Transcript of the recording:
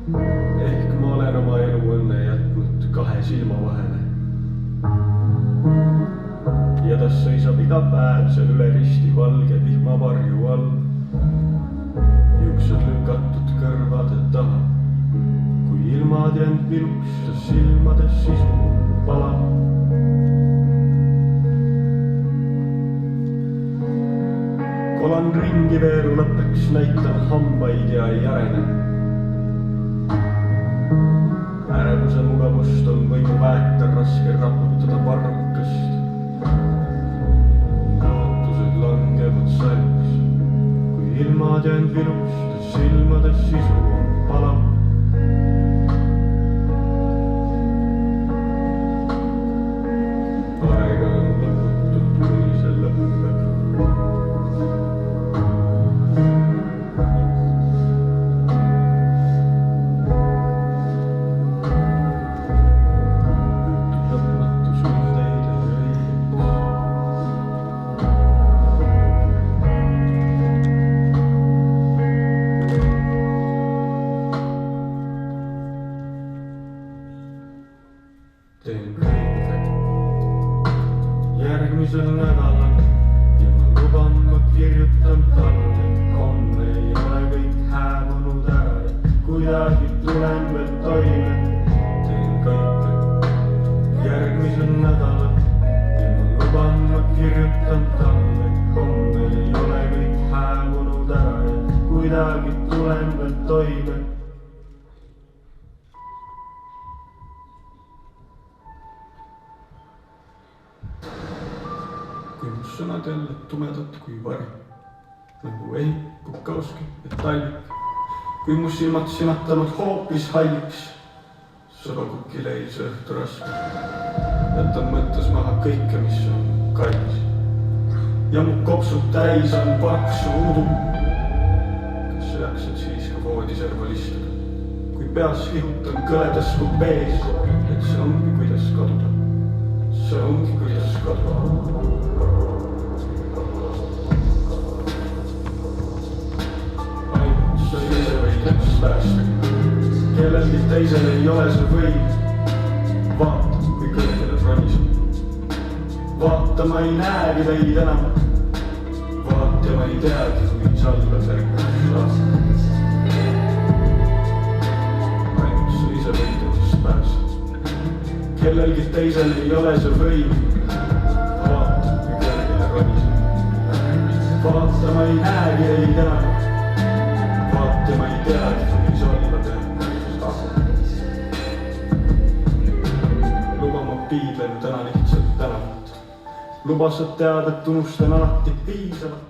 Ehk ma olen oma elu õnne jätnud kahe silma vahele. Ja ta seisab iga päev seal üle risti valge vihmavarju all. Juuksed lükatud kõrvade taha. Kui ilmad jäänud viluks ja silmades sisu pala. Kolan ringi veeru lõppeks, näitan hambaid ja ei arene. Ärevuse mugavust on võimu väeta raske raputada varrukast. Lootused langevad säruks, kui ilmad jäänud viluks ja silmades sisu on pala. Aega on lõputult, kuni see lõpeb. Teen kõike järgmisel nädalal ja ma luban, ma kirjutan talle. Homme ei ole kõik hääbunud ära ja kuidagi tulen veel toime. Teen kõike järgmisel nädalal ja ma luban, ma kirjutan talle. Homme ei ole kõik hääbunud ära ja kuidagi tulen veel toime. Kui mu sõnad jälle tumedad kui vari, nagu ei Bukowski ja Talvik. Kui mu silmad sinatanud hoopis halliks, sõbakukile eilse õhtu raske. Jätan mõttes maha kõike, mis on kallis. Ja mu kopsud täis on paksu udu. Kas sa jaksad siis ka voodiserval istuda? Kui peas kihutan kõledas kupees, et see ongi kuidas kaduda. See ongi kuidas kaduda. Kellelgi teisel ei ole see võim. Vaata, kui kõrgele roniseb. Vaata, ma ei näegi teid enam. Vaata, ma ei teagi, kui salla terkast saab. Ainult sa ise võid endast pääseda. Kellelgi teisel ei ole see võim. Vaata, kui kõrgele roniseb. Vaata, ma ei näegi teid enam. Vaata, ma ei teagi, kui salla terkast. Luba, ma piidlen täna lihtsalt tänavat. Luba, sa tead, et unustan alati piisavat.